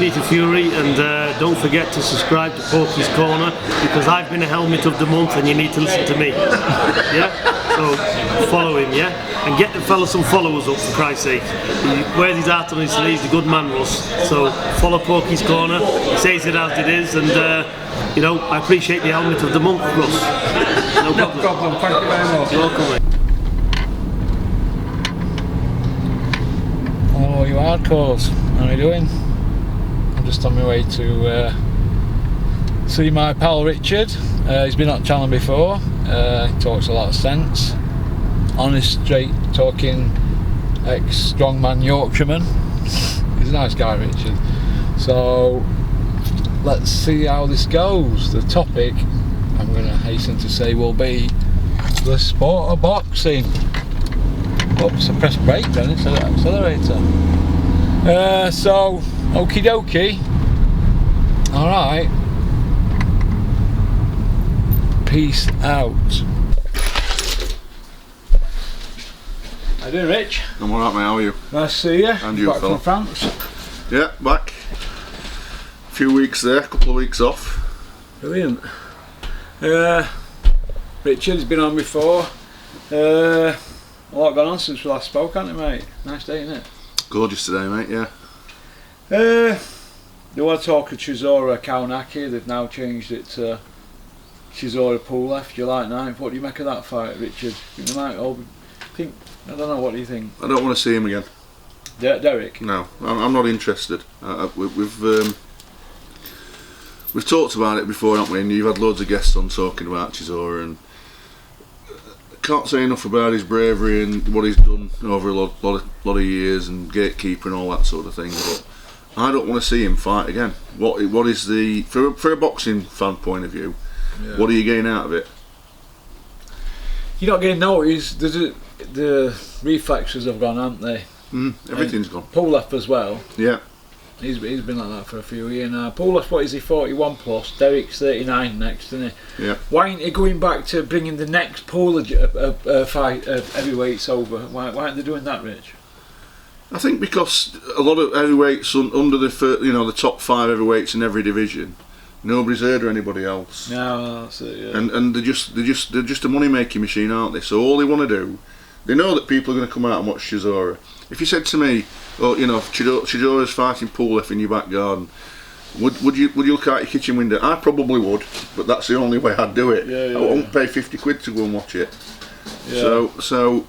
Peter Fury, and don't forget to subscribe to Porky's Corner, because I've been a helmet of the month and you need to listen to me. Yeah? So follow him, yeah? And get the fella some followers up, for Christ's sake. He wears his heart on his sleeves, the good man Russ. So follow Porky's Corner, he says it as it is, and you know, I appreciate the helmet of the month, Russ. No problem. No problem, thank you very much. You're welcome, mate. Hello you hardcores, how are you doing? I'm just on my way to see my pal Richard. He's been on the channel before. He talks a lot of sense. Honest, straight talking, ex-strongman Yorkshireman. He's a nice guy, Richard. So let's see how this goes. The topic, I'm going to hasten to say, will be the sport of boxing. Oops, I pressed brake then instead of accelerator. So, okie dokie. Alright. Peace out. How you doing, Rich? I'm alright, mate, how are you? Nice to see you. And you, back fella. from France. Yeah, back. A few weeks there, a couple of weeks off. Brilliant. Richard has been on before. A lot gone on since we last spoke, hasn't it, mate? Nice day, isn't it? Gorgeous today, mate, yeah. They want to talk of Chisora Kaunaki. They've now changed it to Chisora Pulev, July 9th. What do you make of that fight, Richard? Think they might all think, I don't know, what do you think? I don't want to see him again. Derek? No, I'm not interested. We've talked about it before, haven't we? And you've had loads of guests on talking about Chisora, and can't say enough about his bravery and what he's done over a lot of years, and gatekeeper and all that sort of thing. But I don't want to see him fight again. What is the for a boxing fan point of view? Yeah. What are you getting out of it? You're not getting noticed. The reflexes have gone, haven't they? Everything's gone. Pulev as well. Yeah. He's been like that for a few years now. Pulev, what is he, 41 plus? Derek's 39 next, isn't he? Yeah. Why ain't he going back to bringing the next pool of fight of heavyweights over? Why aren't they doing that, Rich? I think because a lot of heavyweights under the top 5 heavyweights in every division, nobody's heard of anybody else. No, that's it. Yeah. And they're just a money making machine, aren't they? So all they want to do, they know that people are going to come out and watch Chisora. If you said to me, oh, you know, if Chisora's fighting Pulev in your back garden, would you look out your kitchen window? I probably would, but that's the only way I'd do it. Yeah, I won't pay 50 quid to go and watch it. Yeah. So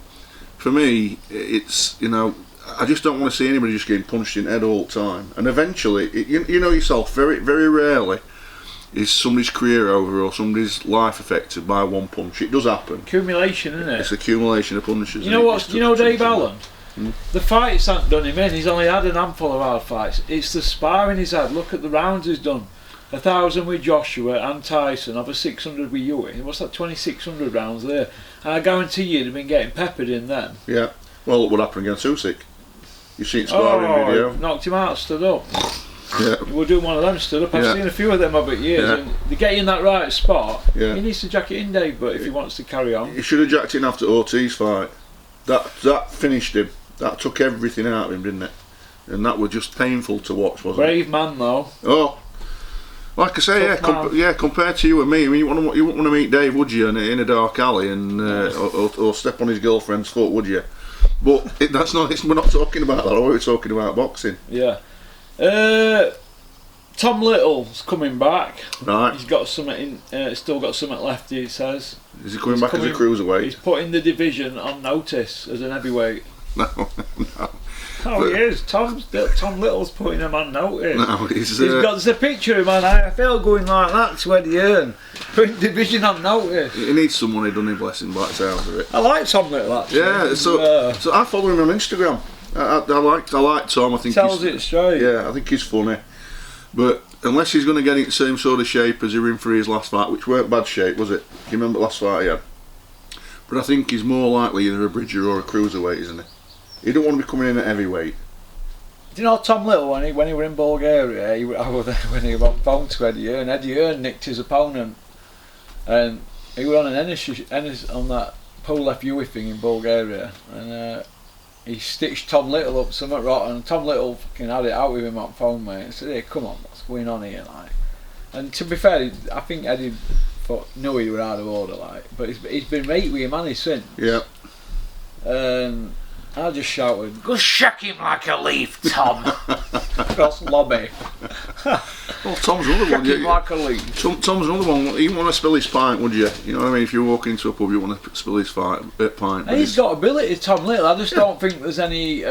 for me, it's, you know, I just don't want to see anybody just getting punched in the head all the time. And eventually, you know yourself, very, very rarely is somebody's career over or somebody's life affected by one punch. It does happen. Accumulation, isn't it? It's accumulation of punches. You know what? You know Dave Allen? Hmm? The fights haven't done him in. He's only had a handful of hard fights. It's the sparring he's had. Look at the rounds he's done. 1,000 with Joshua and Tyson, over 600 with Eubank. What's that? 2,600 rounds there. And I guarantee you they've been getting peppered in them. Yeah. Well, look what happened against Usyk. You've seen sparring video. Knocked him out, stood up. Yeah. We're doing one of them stood up. I've seen a few of them over years, and they get in that right spot. Yeah. He needs to jack it in, Dave, but if he wants to carry on. He should have jacked it in after Ortiz fight. That finished him. That took everything out of him, didn't it? And that was just painful to watch, wasn't it? Brave man, though. Oh, like I say, compared to you and me, I mean, you wouldn't want to meet Dave, would you, in a dark alley and or step on his girlfriend's foot, would you? But that's not. We're not talking about that. We're talking about boxing. Yeah. Tom Little's coming back. Right. He's got something still got something left, he says. Is he coming back as a cruiserweight? He's putting the division on notice as an heavyweight. No. Oh, he is. Tom Little's putting him on notice. No, he's got there's a picture of him on IFL going like that to Eddie Hearn, putting division on notice. He needs some money, doesn't he, bless him, by the sounds of it. I like Tom Little, actually. Yeah, so I follow him on Instagram. I like Tom. I think tells it straight. Yeah, I think he's funny. But unless he's going to get in the same sort of shape as he was in for his last fight, which weren't bad shape, was it? Do you remember the last fight he had? But I think he's more likely either a bridger or a cruiserweight, isn't he? He don't want to be coming in at heavyweight. Do you know Tom Little, when he were in Bulgaria, I was there when he went phone to Eddie Hearn. Eddie Hearn nicked his opponent, and he was on an Ennis on that Pulev Ui thing in Bulgaria, and he stitched Tom Little up something rotten, and Tom Little fucking had it out with him on phone, mate. I said, "Hey, come on, what's going on here?" Like, and to be fair, I think Eddie knew he were out of order, like, but he's been right with him, and he's since. Yeah. I just shouted, "Go shuck him like a leaf, Tom!" Across the lobby. Well, Tom's another Shuck one. him like a leaf. Tom's another one. You wouldn't want to spill his pint, would you? You know what I mean? If you walk into a pub, you want to spill his pint. And he's got ability, Tom Little. I just don't think there's any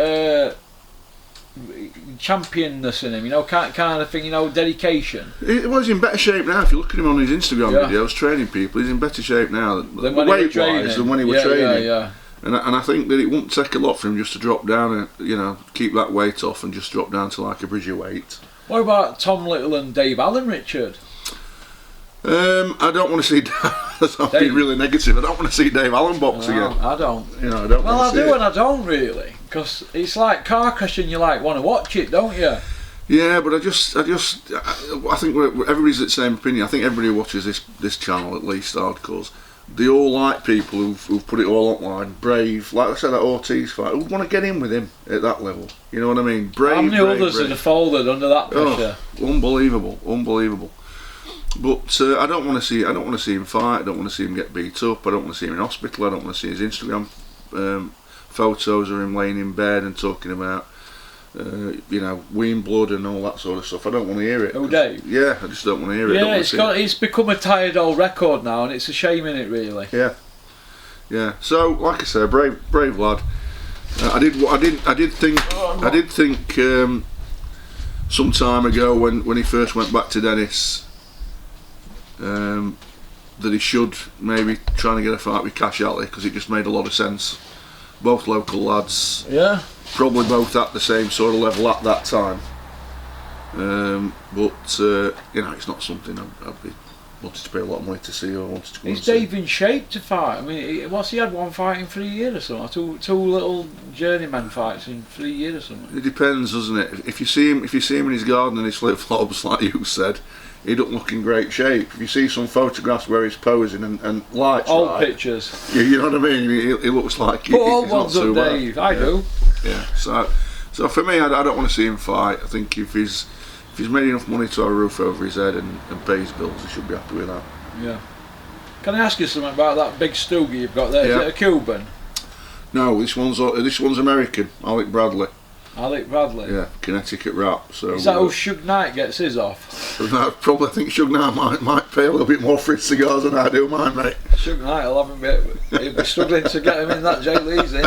championness in him. You know, kind of thing. You know, dedication. He's in better shape now. If you look at him on his Instagram videos, training people, he's in better shape now than when he was training. Yeah. And I think that it wouldn't take a lot for him just to drop down and, you know, keep that weight off and just drop down to like a bridge weight. What about Tom Little and Dave Allen, Richard? I don't want to see. I'm being really negative. I don't want to see Dave Allen box again. I don't. You know, I don't. Well, want to I do, see and I don't really, because it's like car crash, and you like want to watch it, don't you? Yeah, but I think everybody's the same opinion. I think everybody who watches this channel, at least hardcores, they all like people who've put it all online. Brave, like I said, that Ortiz fight. Who'd want to get in with him at that level? You know what I mean? Brave. How many others would have folded under that pressure? Oh, unbelievable. But I don't want to see him fight. I don't want to see him get beat up. I don't want to see him in hospital. I don't want to see his Instagram photos of him laying in bed and talking about weeing blood and all that sort of stuff. I don't want to hear it. Oh, Dave? Yeah, I just don't want to hear it. Yeah, it's become a tired old record now, and it's a shame in it, really. Yeah. So, like I said, brave lad. I did think some time ago when he first went back to Dennis that he should maybe try and get a fight with Cash Alley, because it just made a lot of sense. Both local lads. Yeah. Probably both at the same sort of level at that time. But it's not something I'd be wanted to pay a lot of money to see or wanted to go. Is Dave in shape to fight? I mean, he had one fight in 3 years or something? Two little journeyman fights in 3 years or something? It depends, doesn't it? If you see him in his garden and his flip flops, like you said, he don't look in great shape. If you see some photographs where he's posing and lights old pictures, you know what I mean. He looks like he's old not ones too up, bad. Dave. I do. Yeah. So for me, I don't want to see him fight. I think if he's made enough money to have a roof over his head and pay his bills, he should be happy with that. Yeah. Can I ask you something about that big stoogie you've got there? Yeah. Is it a Cuban? No, this one's American. Alec Bradley. Alec Bradley. Yeah, Connecticut rap. So is that how Suge Knight gets his off? I probably think Suge Knight might pay a little bit more for his cigars than I do mine, mate. Suge Knight will have him. He'll be struggling to get him in that jail he's in.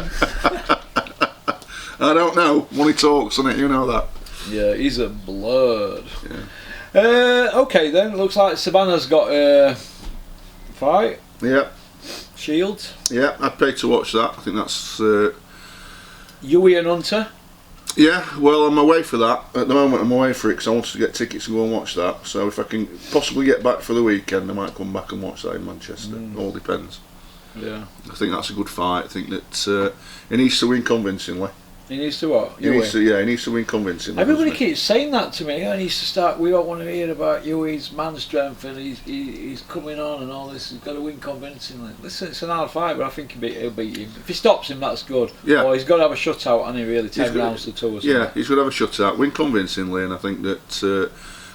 I don't know. Money talks, on it. You know that. Yeah, he's a blood. Yeah. Okay then. Looks like Savannah's got a fight. Yeah. Shields. Yeah, I'd pay to watch that. I think that's. Huey and Hunter. Yeah, well, I'm away for that. At the moment, I'm away for it because I wanted to get tickets and go and watch that. So if I can possibly get back for the weekend, I might come back and watch that in Manchester. All depends. Yeah. I think that's a good fight. I think that he needs to win convincingly. He needs to what? He needs to win convincingly. Everybody keeps saying that to me. He needs to start. We don't want to hear about Huey's man strength and he's coming on and all this. He's got to win convincingly. Listen, it's an hard fight, but I think he'll beat him. If he stops him, that's good. Yeah. Or he's got to have a shutout, and he really 10 rounds to 2 or something. Yeah, he's got to have a shutout, win convincingly, and I think that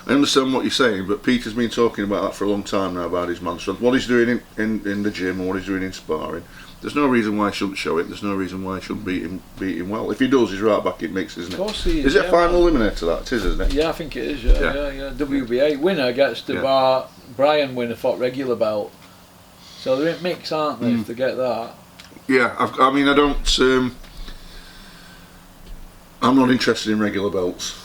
I understand what you're saying, but Peter's been talking about that for a long time now about his man strength, what he's doing in the gym and what he's doing in sparring. There's no reason why he shouldn't show it. There's no reason why he shouldn't beat him well. If he does, he's right back in mix, isn't it? Of course he is. Is it a final eliminator? That it is, isn't it? Yeah, I think it is. Yeah. WBA winner gets the Brian winner fought regular belt. So they're in mix, aren't they? If they get that. Yeah, I mean, I don't. I'm not interested in regular belts.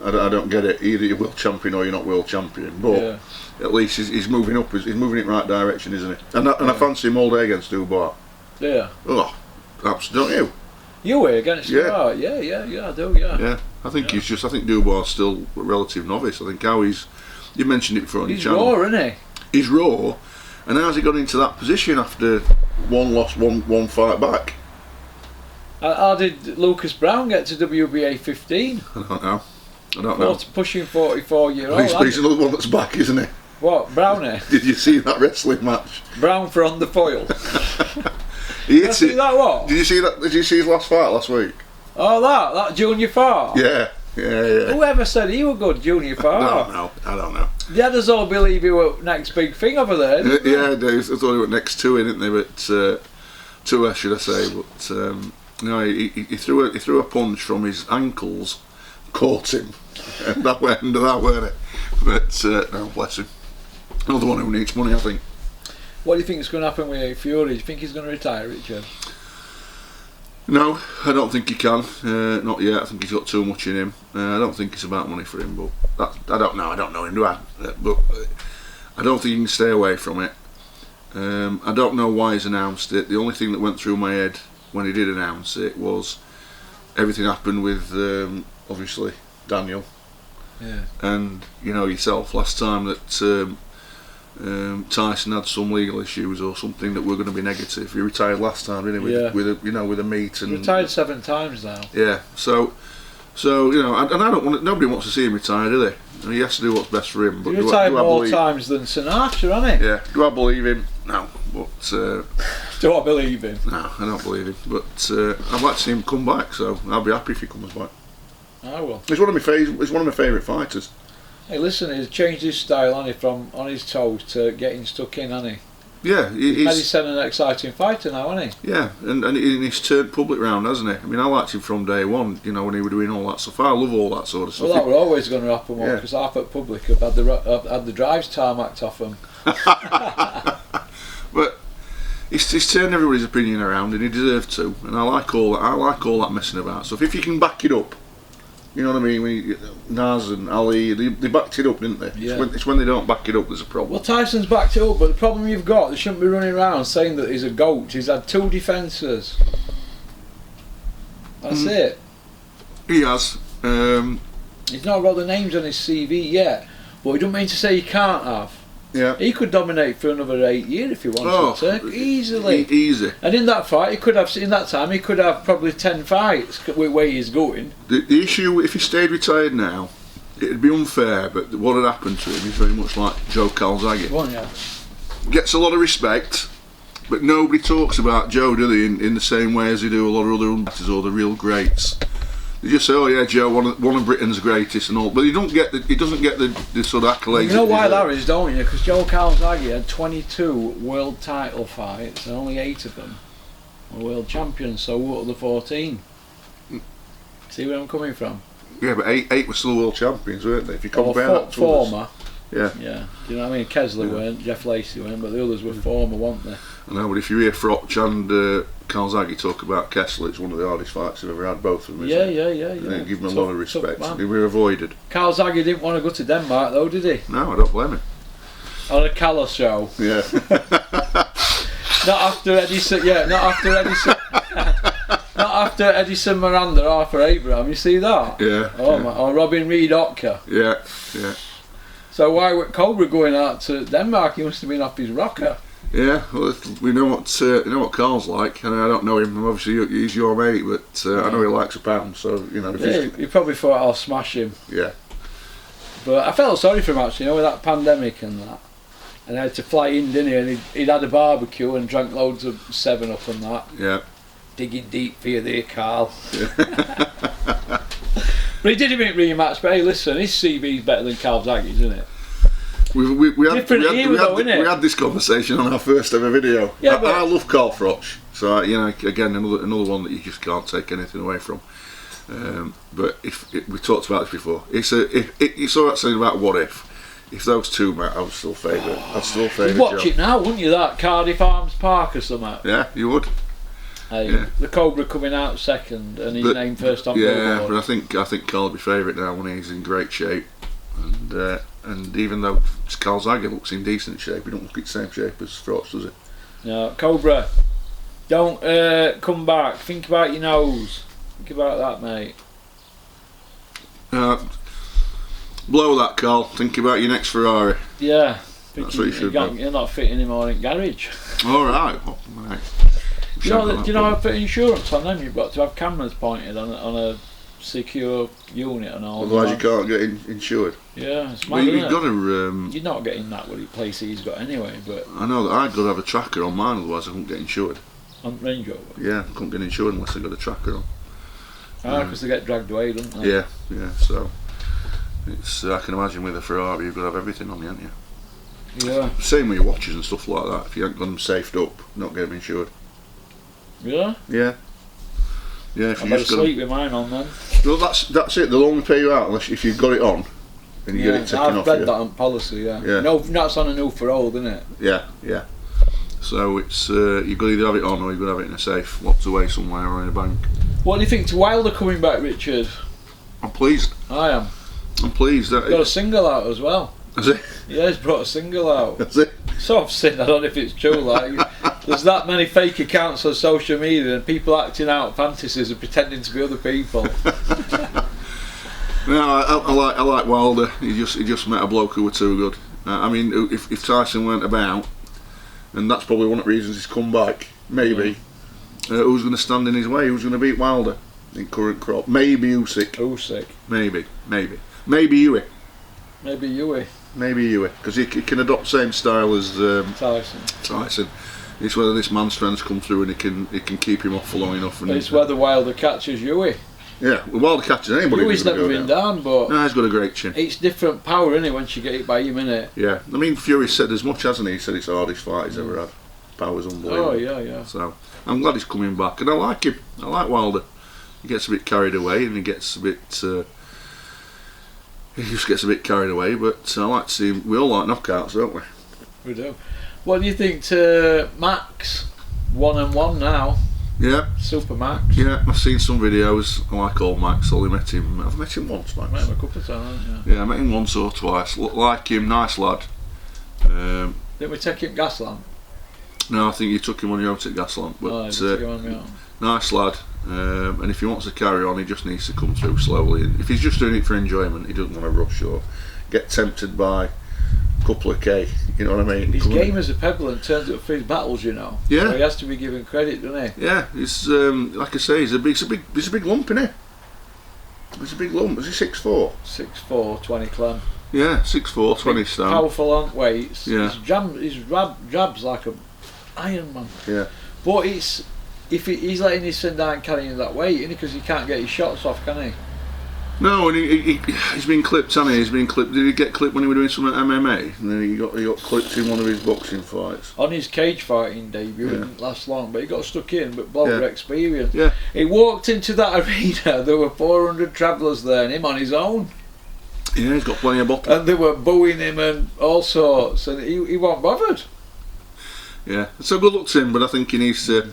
I don't get it. Either you're world champion or you're not world champion. But at least he's moving up. He's moving in the right direction, isn't he? And I fancy him all day against Dubois. Yeah. Oh, absolutely. Don't you? You against Dubois? Yeah, I do. Yeah. Yeah, I think he's just. I think Dubois is still a relative novice. I think how he's. You mentioned it before on your channel. He's raw, isn't he? He's raw, and how's he got into that position after one loss, one fight back? How did Lucas Brown get to WBA 15? I don't know. Pushing 44-year-old. He's another one that's back, isn't he? What, Brownie? Did you see that wrestling match? Brown for on the foil. He Did you hit see it. that what? Did you see that? Did you see his last fight last week? Oh, that junior fight? Yeah. Whoever said he was good junior fight? I don't know. The others all believe he was next big thing over there. Didn't they? Yeah, I thought he was next to it, didn't they? But to her, should I say? But no, he threw a punch from his ankles, caught him, and that went into that, weren't it? But no, bless him. Another one who needs money, I think. What do you think is going to happen with Fury? Do you think he's going to retire, Richard? No, I don't think he can. Not yet. I think he's got too much in him. I don't think it's about money for him, but I don't know. I don't know him, do I? But I don't think he can stay away from it. I don't know why he's announced it. The only thing that went through my head when he did announce it was everything happened with obviously Daniel. Yeah. And yourself last time that Tyson had some legal issues or something that were going to be negative. He retired last time, didn't he? With a meet and retired 7 times now. Yeah. So and I don't want. Nobody wants to see him retire, do they? And he has to do what's best for him. But he retired more times than Sinatra, hasn't he? Yeah. Do I believe him? No. But do I believe him? No, I don't believe him. But I'd like to see him come back. So I'll be happy if he comes back. I will. He's one of my favourite fighters. Hey, listen, he's changed his style, hasn't he, from on his toes to getting stuck in, hasn't he? Yeah, He's an exciting fighter now, hasn't he? Yeah, and he's turned public round, hasn't he? I mean, I liked him from day one, when he was doing all that stuff. I love all that sort of stuff. Well, that were always going to happen, because half at public have had the drives tarmacked off them. But he's turned everybody's opinion around, and he deserved to. And I like all that messing about stuff. If you can back it up, you know what I mean? When Naz and Ali, they backed it up, didn't they? Yeah. It's when they don't back it up there's a problem. Well, Tyson's backed it up, but the problem you've got, they shouldn't be running around saying that he's a goat. He's had 2 defences. That's it. He has. He's not got the names on his CV yet, but he don't mean to say he can't have. Yeah. He could dominate for another 8 years if he wanted to, easily. Easy. And in that fight, in that time, he could have probably 10 fights where he's going. The issue, if he stayed retired now, it'd be unfair, but what had happened to him is very much like Joe Calzaghe. Gets a lot of respect, but nobody talks about Joe, do they, in the same way as they do a lot of other fighters or the real greats. They just say, "Oh yeah, Joe, one of Britain's greatest and all," but he doesn't get the sort of accolades. You know why that is, don't you? Because Joe Calzaghe had 22 world title fights, and only 8 of them were world champions. So what are the 14? See where I'm coming from? Yeah, but eight were still world champions, weren't they? If you compare that to former. Yeah. Yeah. Do you know what I mean? Kessler weren't, Jeff Lacey weren't, but the others were former, weren't they? I know, but if you hear Frotch and Calzaghe talk about Kessler, it's one of the hardest fights they've ever had, both of them. Yeah. They give him a lot of respect. They were avoided. Calzaghe didn't want to go to Denmark though, did he? No, I don't blame him. On a Calla show. Yeah. Not after Edison. Yeah, not after Edison. Not after Edison Miranda, Arthur Abraham. You see that? Yeah. Oh my! Or Robin Reed Otka. Yeah. So why was Cobra going out to Denmark? He must have been off his rocker. Yeah, well, we know what Carl's like, and I don't know him. Obviously, he's your mate, but I know he likes a pound. So He probably thought I'll smash him. Yeah. But I felt sorry for him actually, with that pandemic and that. And I had to fly in, didn't he? And he'd had a barbecue and drank loads of 7-Up and that. Yeah. Digging deep for you there, Carl. But he did a rematch. But hey, listen, his CV's better than Calzaghe's, isn't it? We had this conversation on our first ever video. Yeah, I love Carl Frotch, so again another one that you just can't take anything away from. But we talked about this before. It's all right saying about what if those two met, I would still favour. I'd still favour. You'd watch it now, wouldn't you? That Cardiff Arms Park or something. Yeah, you would. The Cobra coming out second and his name first on Billboard. Billboard. But I think Carl will be favourite now when he's in great shape, and even though Calzaghe looks in decent shape, he don't look in the same shape as Frotch, does he? No, Cobra, don't come back. Think about your nose. Think about that, mate. Blow that, Carl. Think about your next Ferrari. Yeah. That's what you should do. You're not fitting anymore in garage. All right. Oh, right. Do you know how to put insurance on them? You've got to have cameras pointed on a secure unit and all. Otherwise you can't get insured. Yeah, it's mad, Well, you've isn't it? got to. You're not getting that with the place he's got anyway, but I know that I've got to have a tracker on mine, otherwise I won't get insured. On Range Rover? Yeah, couldn't get insured unless I got a tracker on. Because they get dragged away, don't they? Yeah, so it's I can imagine with a Ferrari you've got to have everything on you, haven't you? Yeah. Same with your watches and stuff like that. If you haven't got them safed up, not get them insured. Yeah? Yeah. Yeah, if I you better just got sleep with mine on then. well, that's it. They'll only pay you out unless if you've got it on and you get it taken I've off read you. that on policy, yeah. Yeah. No, that's on a new for old, isn't it? Yeah. So it's you've got to either have it on or you've got to have it in a safe, locked away somewhere or in a bank. What do you think to Wilder coming back, Richard? I'm pleased. I am. I'm pleased that Got a single out as well. Has it? Yeah, he's brought a single out. Has it? So I've seen, I don't know if it's true, like, there's that many fake accounts on social media and people acting out fantasies and pretending to be other people. No, I like Wilder. He just met a bloke who were too good. I mean, if Tyson weren't about, and that's probably one of the reasons he's come back. Maybe who's going to stand in his way? Who's going to beat Wilder in current crop? Maybe Usyk. Maybe Huey. Maybe Huey. Maybe Huey, because he can adopt the same style as Tyson. It's whether this man's strengths come through and he can keep him off for long enough. And It's whether Wilder catches Huey. Yeah, well, Wilder catches anybody. Huey's never been down, but no, he's got a great chin. it's different power, innit, once you get hit by him, innit? Yeah, I mean Fury said as much, hasn't he? He said it's the hardest fight he's ever had. Power's unbelievable. Oh yeah. So I'm glad he's coming back, and I like him. I like Wilder. He gets a bit carried away, and he gets a bit. He just gets a bit carried away, but I like to see him. We all like knockouts, don't we? We do. What do you think to Max? 1-1 now. Yeah. Super Max. Yeah, I've seen some videos. I like old Max. I've met him once, Max. Met him a couple of times, haven't you? Yeah, I met him once or twice. Like him, nice lad. Didn't we take him Gaslamp? No, I think you took him on your own at Gaslamp, but took him on my own. Nice lad. And if he wants to carry on, he just needs to come through slowly. And if he's just doing it for enjoyment, he doesn't want to rush or get tempted by a couple of K. You know what I mean? His game as a pebble and turns up for his battles, you know. Yeah. So he has to be given credit, doesn't he? Yeah, he's like I say, he's a big lump, isn't he? He's a big lump. Is he 6'4"? 6'4", 20 clan. Yeah, 6'4", 20 stone. Powerful on weights. Yeah. His jab's like a Iron Man. Yeah. But he's letting his son down carrying that weight, isn't he? Because he can't get his shots off, can he? No, and he's been clipped, hasn't he? He's been clipped. Did he get clipped when he was doing some MMA? And then he got clipped in one of his boxing fights. On his cage fighting debut, it didn't last long, but he got stuck in, but bloke with experience. Yeah. He walked into that arena, there were 400 travellers there, and him on his own. Yeah, he's got plenty of bottles. And they were booing him and all sorts, and he wasn't bothered. Yeah, so good luck to him, but I think he needs to.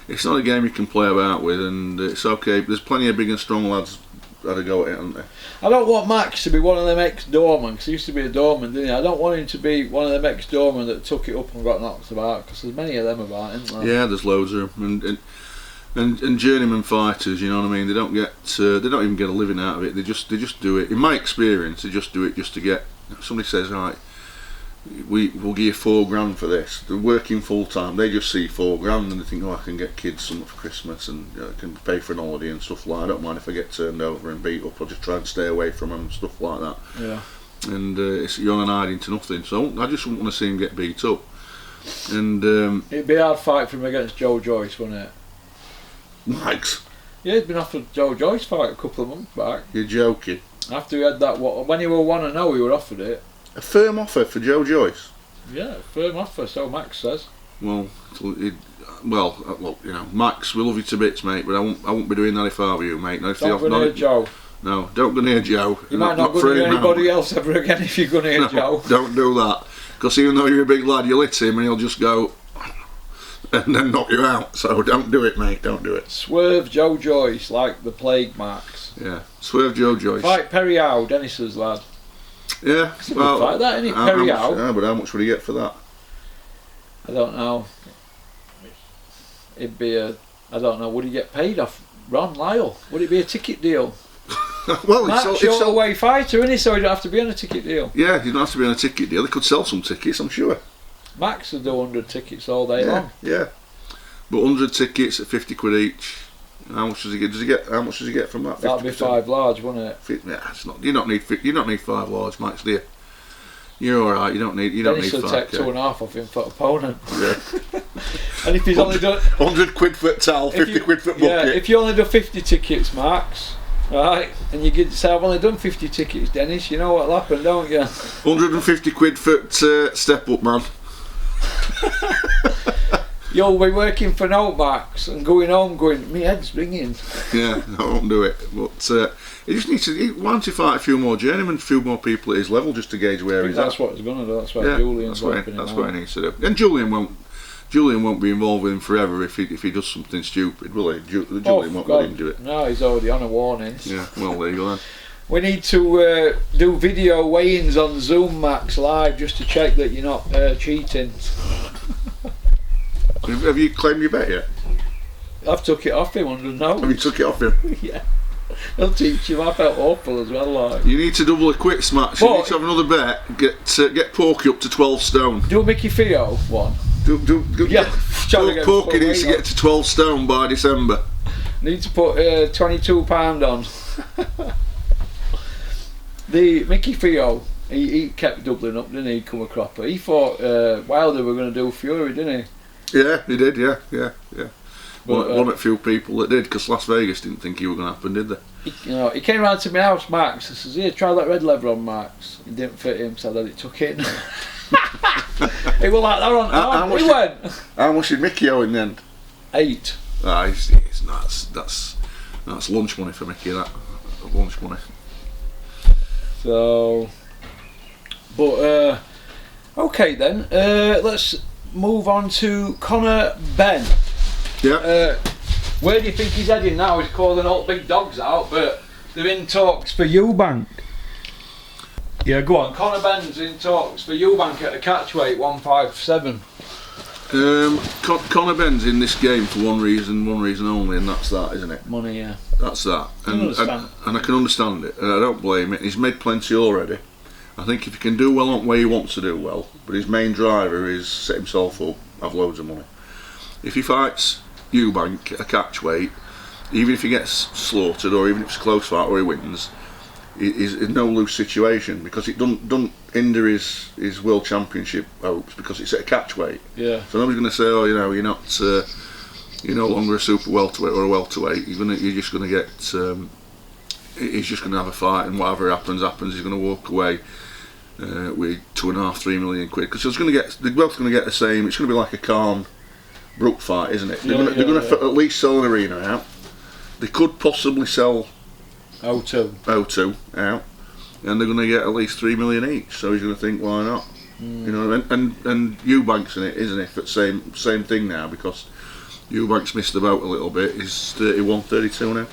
It's not a game you can play about with, and it's okay. There's plenty of big and strong lads had a go at it, haven't they? I don't want Max to be one of them ex-doormen, because he used to be a doorman, didn't he? I don't want him to be one of them ex-doormen that took it up and got knocked about, because there's many of them about, isn't there? Yeah, there's loads of them, and journeyman fighters. You know what I mean? They don't even get a living out of it. They just do it. In my experience, they just do it just to get. Somebody says, right, we'll give you $4,000 for this. They're working full time. They just see $4,000 and they think, oh, I can get kids something for Christmas and I can pay for an holiday and stuff like that. I don't mind if I get turned over and beat up. I'll just try and stay away from them and stuff like that. Yeah. And you're on an hiding to nothing. So I just wouldn't want to see him get beat up. And it'd be a hard fight for him against Joe Joyce, wouldn't it? Mike's. Yeah, he'd been offered Joe Joyce fight a couple of months back. You're joking. After he had that, when he were 1-0, he were offered it. A firm offer for Joe Joyce. Yeah, firm offer. So Max says. Well, you know, Max, we love you to bits, mate, but I won't be doing that if I were you, mate. No, if don't go near Joe. No, don't go near Joe. You might not go near anybody else ever again if you go near Joe. Don't do that, because even though you're a big lad, you'll hit him and he'll just go and then knock you out. So don't do it, mate. Don't do it. Swerve Joe Joyce like the plague, Max. Yeah, swerve Joe Joyce. Fight Perry Howe, Dennis's lad. Yeah, well, fight that, isn't it? Perry Howe. Yeah, but how much would he get for that? I don't know. It'd be I don't know. Would he get paid off Ron Lyle? Would it be a ticket deal? Well, Max, you're a away fighter, isn't he? So he don't have to be on a ticket deal. Yeah, he don't have to be on a ticket deal. They could sell some tickets, I'm sure. Max would do 100 tickets all day long. Yeah, but 100 tickets at £50 each. How much does he get? How much does he get from that? 50%? That'd be 5 large, wouldn't it? Yeah, it's not. You don't need 5 large, Max, do you? You're all right. You don't need. You don't need 5. Dennis will take 2.5 off him for opponent. Yeah. And if he's only done 100 quid for a towel, 50 quid for a bucket. Yeah, if you only do 50 tickets, Max, right, and you get to say, I've only done 50 tickets, Dennis, you know what'll happen, don't you? 150 quid for step up, man. You'll be working for no Max and going home going, my head's ringing. Yeah, I won't do it. But he just needs to. Why don't you fight a few more journeymen, a few more people at his level, just to gauge where he's That's at. what he's going to do. That's why Julian's working. That's what he needs to do. And Julian won't be involved with him forever if he does something stupid, will he? Julian won't let him do it. No, he's already on a warning. Yeah, well, there you go then. We need to do video weigh-ins on Zoom, Max, live, just to check that you're not cheating. Have you claimed your bet yet? I've took it off him under no. Have you took it off him? Yeah. I'll teach him. I felt awful as well. Like. You need to double the quicks, Max. You need to have another bet. Get Porky up to 12 stone. Do a Mickey Theo one. Porky needs to get to 12 stone by December. Need to put £22 on. The Mickey Theo, he kept doubling up, didn't he? Come a cropper. He thought Wilder were going to do Fury, didn't he? Yeah, he did. Yeah. But, one of few people that did, because Las Vegas didn't think he was going to happen, did they? He came round to my house, Max. I says, "Here, try that red leather on, Max." It didn't fit him, so I let it tuck in. He was like that on. He went. How much did Mickey owe in the end? 8. That's lunch money for Mickey. That lunch money. So, but okay then. Let's move on to Conor Benn. Yeah. Where do you think he's heading now? He's calling all the big dogs out, but they're in talks for Eubank. Yeah, go on. Conor Benn's in talks for Eubank at a catchweight 157. Conor Benn's in this game for one reason only, and that's that, isn't it? Money, yeah. That's that. And I can understand it, and I don't blame it. He's made plenty already. I think if he can do well on where he wants to do well, but his main driver is set himself up, have loads of money. If he fights Eubank at a catchweight, even if he gets slaughtered, or even if it's a close fight or he wins, he's in no lose situation, because it doesn't hinder his world championship hopes, because it's at a catchweight. Yeah. So nobody's going to say, oh, you're not, you're no longer a super welterweight or a welterweight. You're just going to get. He's just going to have a fight, and whatever happens. He's going to walk away with 2.5-3 million quid, because they're both going to get the same. It's going to be like a Khan Brook fight, isn't it? They're going to at least sell an arena out. They could possibly sell O2 out, and they're going to get at least 3 million each. So he's going to think, why not? You know, and Eubank's in it, isn't it? But same thing now, because Eubank's missed the boat a little bit. He's 31, 32 now.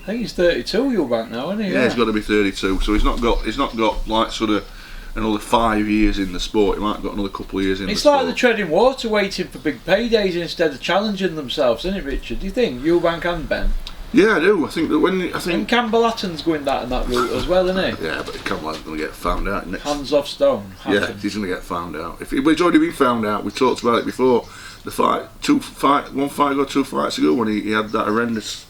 I think he's 32, Eubank now, isn't he? Yeah, he's got to be 32. So he's not got like sort of another 5 years in the sport. He might have got another couple of years in the sport. It's like they're treading water, waiting for big paydays instead of challenging themselves, isn't it, Richard? Do you think Eubank and Benn? Yeah, I do. I think that and Campbell Hatton's going that route as well, isn't he? Yeah, but Campbell Hatton's going to get found out next. Hands off stone. Hatton. Yeah, he's going to get found out. But he's already been found out. We talked about it before. The one fight or 2 fights ago, when he had that horrendous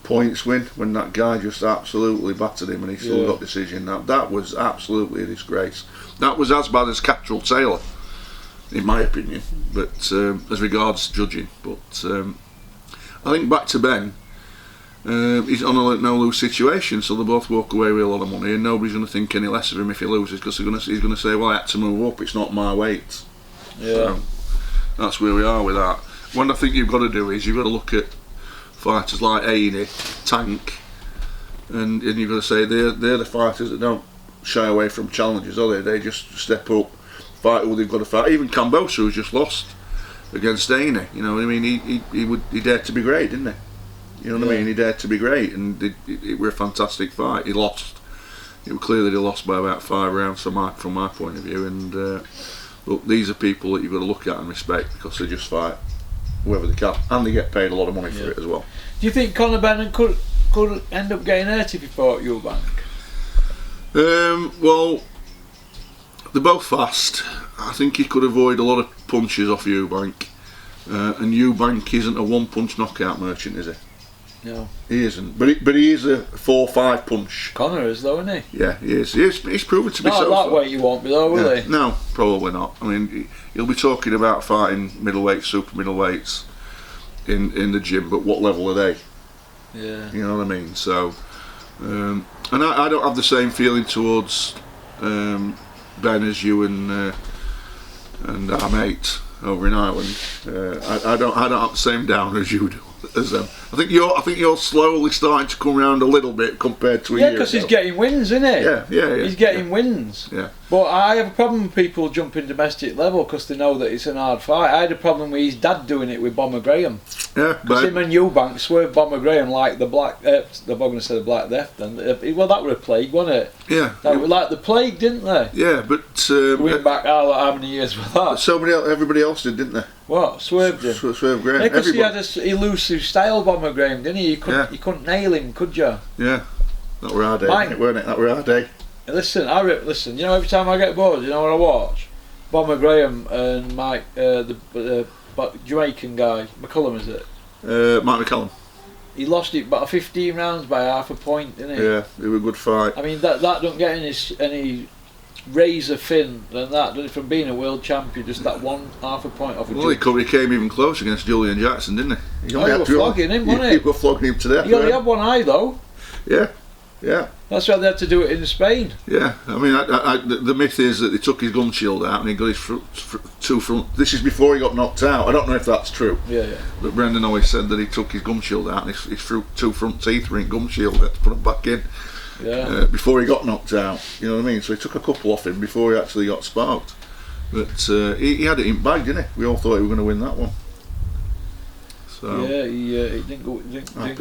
points win, when that guy just absolutely battered him and he still got decision. That was absolutely a disgrace. That was as bad as Catrell Taylor, in my opinion. But as regards judging, but I think back to Benn. He's on a no-lose situation, so they both walk away with a lot of money, and nobody's going to think any less of him if he loses, because he's going to say, well, I had to move up, it's not my weight. Yeah. So that's where we are with that. What I think you've got to do is you've got to look at fighters like Haney, Tank, and you've got to say they're the fighters that don't shy away from challenges, are they? They just step up, fight who they've got to fight. Even Cambosa, who's just lost against Haney, you know what I mean? He dared to be great, didn't he? You know what I mean? He dared to be great, and it were a fantastic fight. He lost. It was clear that he lost by about 5 rounds from my point of view. And but these are people that you've got to look at and respect, because they just fight whoever they can, and they get paid a lot of money for it as well. Do you think Conor Benn could end up getting hurt if he fought Eubank? Well, they're both fast. I think he could avoid a lot of punches off Eubank, and Eubank isn't a one-punch knockout merchant, is he? No. He isn't. But he is a 4-5 punch. Conor is though, isn't he? Yeah, he is. He's proven to be Not so at that far. weight you won't be though, will he? No, probably not. I mean, he'll be talking about fighting middleweights, super middleweights in the gym, but what level are they? Yeah. You know what I mean? So, and I don't have the same feeling towards Ben as you and our mate over in Ireland. I don't have the same down as you do as them. I think you're slowly starting to come around a little bit compared to a year because ago. he's getting wins, isn't he? Yeah. He's getting wins. Yeah. But I have a problem with people jumping domestic level because they know that it's an hard fight. I had a problem with his dad doing it with Bomber Graham. Yeah, Because him and Eubank swerved Bomber Graham like the Black. I'm going to say the Black Death. Then, well, that were a plague, wasn't it? Yeah. That were like the plague, didn't they? Yeah, but Going back how many years was that? everybody else did, didn't they? What? Swerved him. Swerve Graham. Because he Everybody. had a elusive style, Bomber Graham, didn't he? You couldn't nail him, could you? Yeah. That were our day, Mike- weren't it? That were our day. Listen, listen. You know, every time I get bored, you know what I watch? Bomber Graham and Mike, the Jamaican guy, McCullum, is it? Mike McCallum. He lost it by 15 rounds by half a point, didn't he? Yeah, it was a good fight. I mean, that don't get any razor thin than that, does it, from being a world champion, just that one half a point off a Well, judge. he came even close against Julian Jackson, didn't he? He were flogging him, wasn't he? He were flogging him to death. He only had one eye though. Yeah. That's why they had to do it in Spain. Yeah, I mean, the myth is that they took his gum shield out and he got his two front. This is before he got knocked out. I don't know if that's true. Yeah. But Brendan always said that he took his gum shield out and his two front teeth were in gum shield. He had to put them back in before he got knocked out. You know what I mean? So he took a couple off him before he actually got sparked. But he had it in bag, didn't he? We all thought he was going to win that one. So. Yeah, it didn't go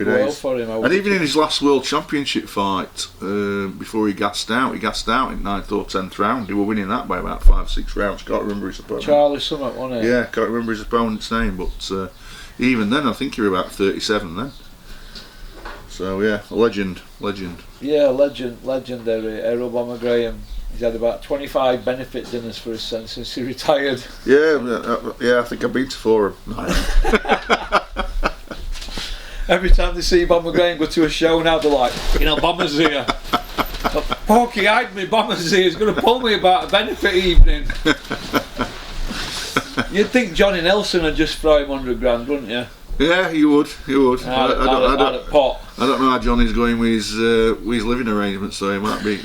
well for him. And even in his last World Championship fight, before he gassed out in 9th or 10th round. He were winning that by about 5-6 rounds. Can't remember his opponent. Charlie Summit, wasn't it? Yeah, can't remember his opponent's name, but even then, I think he was about 37 then. So yeah, legend. Yeah, legendary. Errol Bomber Graham. He's had about 25 benefit dinners for his son since he retired. Yeah, I think I've been to 4 of them. Every time they see Bomber Graham go to a show now, they're like, Bomber's here. Porky eyed me, Bomber's here. He's going to pull me about a benefit evening. You'd think Johnny Nelson would just throw him 100 grand, wouldn't you? Yeah, you would. I don't know how Johnny's going with his living arrangements, so he might be.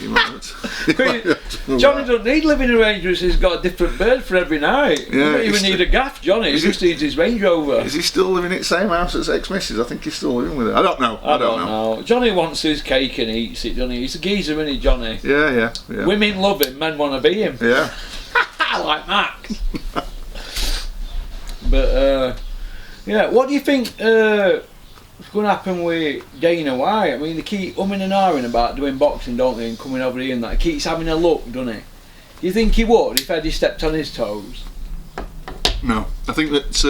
Johnny doesn't need living arrangements. He's got a different bed for every night. He doesn't even need a gaff, Johnny. He just needs his Range Rover. Is he still living in the same house as ex-missus? I think he's still living with her. I don't know. I don't know. Johnny wants his cake and eats it, doesn't he? He's a geezer, isn't he, Johnny? Yeah. Women love him, men want to be him. Yeah. Like Max. But what do you think is going to happen with Dana White? I mean, they keep umming and ahhing about doing boxing, don't they, and coming over here and that. He keeps having a look, doesn't he? Do you think he would if Eddie stepped on his toes? No, I think that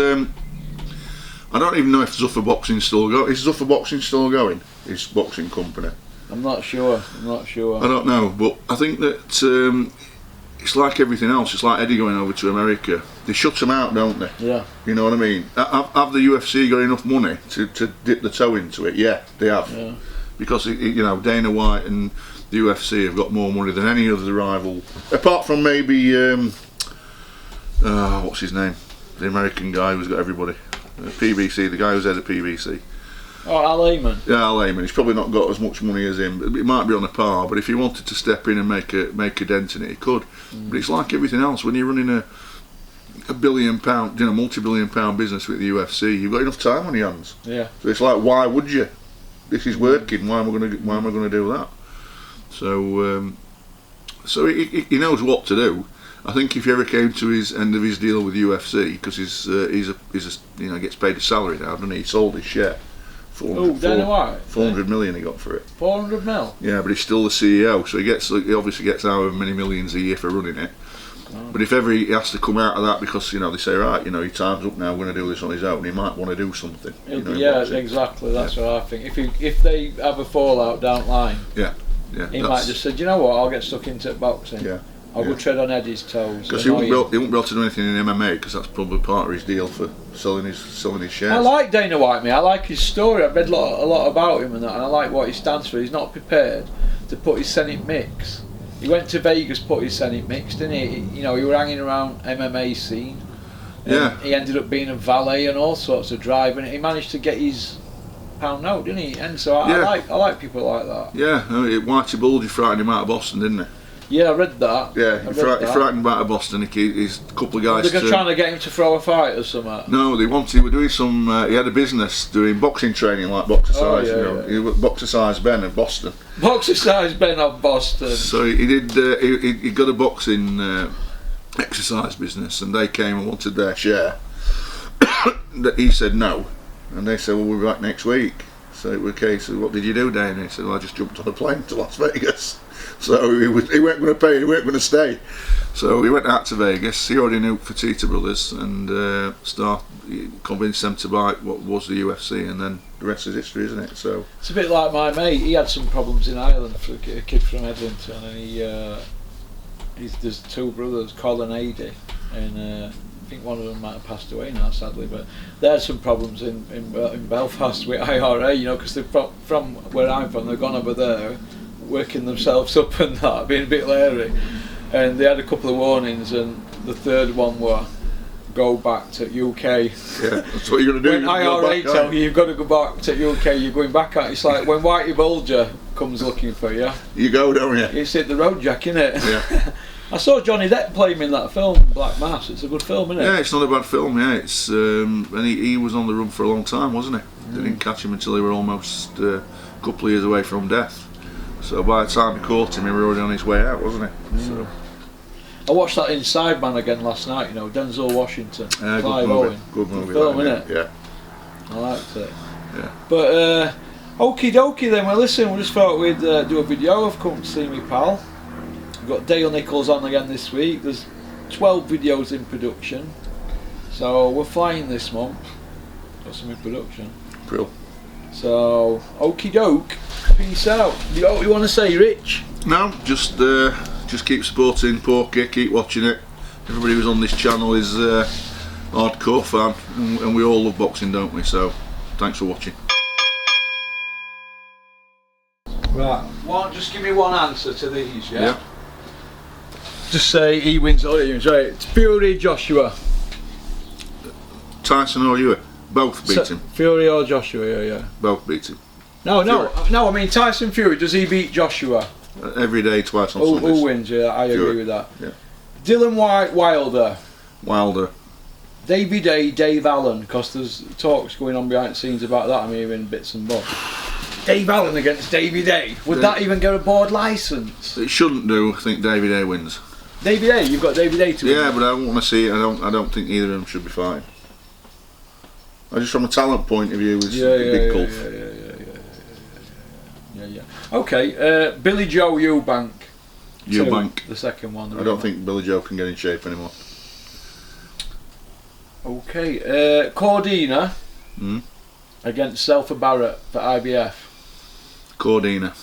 I don't even know if Zuffa Boxing's still going. Is Zuffa Boxing still going? His boxing company. I'm not sure. I don't know, but I think that it's like everything else. It's like Eddie going over to America. They shut him out, don't they? Yeah. You know what I mean? Have the UFC got enough money to dip the toe into it? Yeah, they have. Yeah. Because Dana White and the UFC have got more money than any other rival, apart from maybe what's his name? The American guy who's got everybody. PBC, the guy who's head of PBC. Oh, Al Heyman. Yeah, Al Heyman. He's probably not got as much money as him. It might be on a par, but if he wanted to step in and make a dent in it, he could. But it's like everything else. When you're running a £1 billion, multi-billion pound business with the UFC, you've got enough time on your hands. Yeah. So it's like, why would you? This is working. Why am I going to do that? So he knows what to do. I think if he ever came to his end of his deal with UFC, because he gets paid a salary now, doesn't he? He sold his share. Dana White. 400 million he got for it. 400 mil. Yeah, but he's still the CEO, so he obviously gets however many millions a year for running it. Oh. But if ever he has to come out of that because they say, right, your time's up now, we're going to do this on his own, he might want to do something. Exactly. That's what I think. If they have a fallout down the line, yeah, he might just say, do you know what? I'll get stuck into boxing. Yeah. I'll go tread on Eddie's toes. Because he won't be able to do anything in MMA because that's probably part of his deal for selling his shares. I like Dana White, mate. I like his story. I've read a lot about him and that, and I like what he stands for. He's not prepared to put his Senate mix. He went to Vegas, put his Senate mix, didn't he? You know, he was hanging around MMA scene. Yeah. He ended up being a valet and all sorts of driving. He managed to get his pound note, didn't he? And so I like people like that. Yeah, Whitey Bulger frightened him out of Boston, didn't he? Yeah, I read that. Yeah, he frightened him out of Boston. He's a couple of guys. They're trying to get him to throw a fight or something. No, they were doing some. He had a business doing boxing training, like Boxercise. He was Boxercise Benn of Boston. Boxercise Benn of Boston. So he did. He got a boxing exercise business, and they came and wanted their share. He said no, and they said, "Well, we'll be back next week." So it was a case of, "What did you do, Dana?" He said, "Well, I just jumped on a plane to Las Vegas." So he weren't going to pay, he weren't going to stay. So he went out to Vegas. He already knew Fertitta Brothers and convinced them to buy what was the UFC, and then the rest is history, isn't it? So it's a bit like my mate. He had some problems in Ireland for a kid from Edmonton, and there's two brothers, Colin and Adi, and I think one of them might have passed away now, sadly. But they had some problems in Belfast with IRA, you know, because they're from where I'm from. They've gone over there, working themselves up and that, being a bit leery, and they had a couple of warnings, and the third one were go back to UK. Yeah, that's what you're going to do. When IRA tell you you've got to go back to UK, you're going back out. It's like when Whitey Bulger comes looking for you. You go, don't you? It's hit the road, Jack, innit? Yeah. I saw Johnny Depp play him in that film, Black Mass. It's a good film, isn't it? Yeah, it's not a bad film. Yeah, it's and he was on the run for a long time, wasn't he? They didn't catch him until he were almost a couple of years away from death. So by the time he caught him, he was already on his way out, wasn't he? So. I watched that Inside Man again last night. You know, Denzel Washington, Clive Owen. Good movie. Good film, isn't it? Yeah. I liked it. Yeah. But okie dokie then. Well, listen, we just thought we'd do a video of Come to See Me Pal. We've got Dale Nichols on again this week. There's 12 videos in production, so we're flying this month. Got some in production. Brill. So okie doke. Peace out. You want to say, Rich? No, just keep supporting Porky, keep watching it. Everybody who's on this channel is a hardcore fan, and we all love boxing, don't we? So thanks for watching. Right. Just give me one answer to these, yeah? Just say he wins or he wins. Right. It's Fury, Joshua. Tyson or you? Both beat him. Fury or Joshua, yeah. Both beat him. No, I mean Tyson Fury. Does he beat Joshua? Every day, twice on Sundays. Who wins? Yeah, I agree with that. Yeah. Dylan Wilder. Wilder. Davey Day, Dave Allen, because there's talks going on behind the scenes about that. I'm hearing bits and bobs. Dave Allen against Davey Day. Would that even get a board licence? It shouldn't do. I think Davey Day wins. Davey Day, you've got Davey Day to win. Yeah, but I don't want to see it. I don't think either of them should be fine. Just from a talent point of view, it's a big gulf. Yeah. Okay, Billy Joe Eubank. Eubank. The second one. I don't think Billy Joe can get in shape anymore. Okay, Cordina against Selfa Barrett for IBF. Cordina.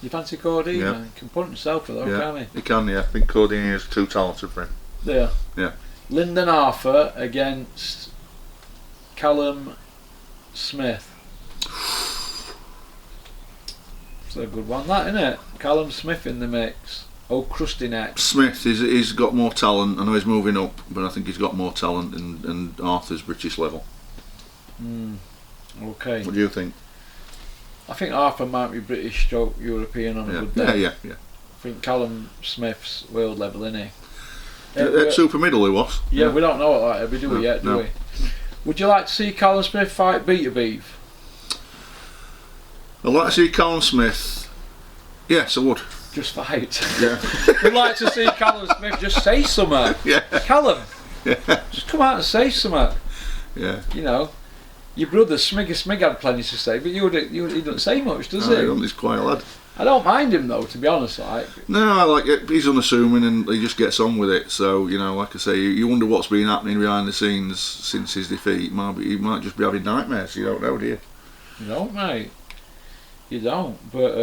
You fancy Cordina? Yeah. He can punch himself though, can't he? He can, yeah. I think Cordina is too talented for him. Yeah. Lyndon Arthur against Callum Smith. It's a good one, that, isn't it? Callum Smith in the mix. Oh, crusty neck. Smith, he's got more talent. I know he's moving up, but I think he's got more talent than Arthur's British level. Okay. What do you think? I think Arthur might be British stroke European on a good day. Yeah. I think Callum Smith's world level, isn't he? At super middle he was. Yeah, we don't know what that'll be, do we yet, do we? Would you like to see Callum Smith fight Beta Beef? I'd like to see Callum Smith. Yes, I would. Just fight. Yeah. We'd like to see Callum Smith just say something. Yeah. Callum, Yeah. just come out and say something. Yeah. You know, your brother Smig had plenty to say, but he doesn't say much, does he? He's quite a lad. I don't mind him though, to be honest. No, I like it. He's unassuming and he just gets on with it. So you know, like I say, you wonder what's been happening behind the scenes since his defeat. He might just be having nightmares. You don't know, do you? You don't, mate. You don't. But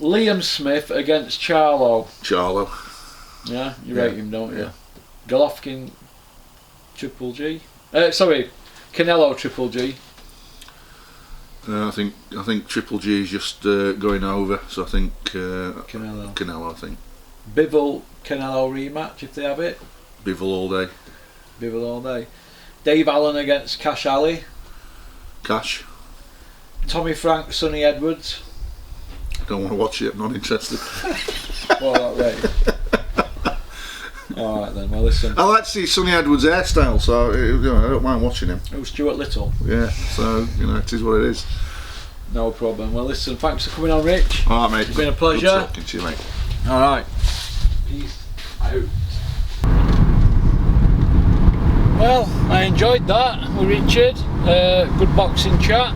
Liam Smith against Charlo. Yeah, you rate him, don't you? Golovkin, Triple G. Sorry, Canelo, Triple G. I think Triple G is just going over, so I think Canelo. I think Bivol, Canelo rematch if they have it. Bivol all day. Bivol all day. Dave Allen against Cash Ali. Cash. Tommy Frank, Sonny Edwards. I don't want to watch it. I'm not interested. What that rate? Alright then, well listen. I like to see Sonny Edwards' hairstyle, so I don't mind watching him. It was Stuart Little. Yeah, so it is what it is. No problem. Well listen, thanks for coming on, Rich. Alright, mate. It's been a pleasure. Good talking to you, mate. Alright. Peace out. Well, I enjoyed that with Richard. Good boxing chat.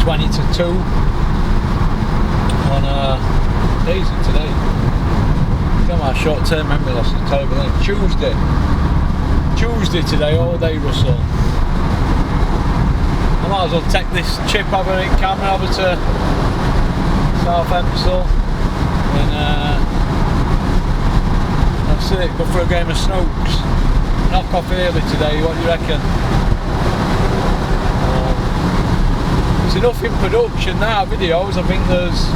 20 to 2 on days of today. Got my short-term memory loss is terrible. Tuesday today, all day, Russell. I might as well take this chip over in camera over to South Epsom and that's it. Go for a game of snooks. Knock off early today. What do you reckon? There's enough in production now, videos. I think there's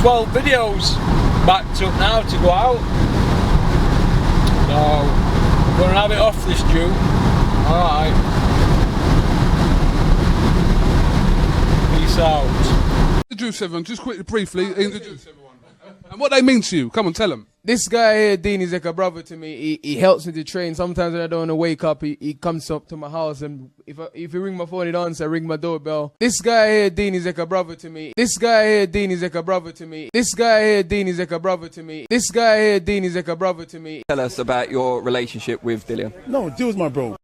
12 videos backed up now to go out. So I'm going to have it off this June. Alright. Peace out. Introduce everyone, just quickly, briefly, introduce everyone. And what they mean to you, come on, tell them. This guy here, Dean, is like a brother to me. He helps me to train. Sometimes when I don't want to wake up, he comes up to my house, and if you ring my phone, he don't answer, ring my doorbell. This guy here, Dean, is like a brother to me. This guy here, Dean, is like a brother to me. This guy here, Dean, is like a brother to me. This guy here, Dean, is like a brother to me. Tell us about your relationship with Dillian. No, Dill's my bro.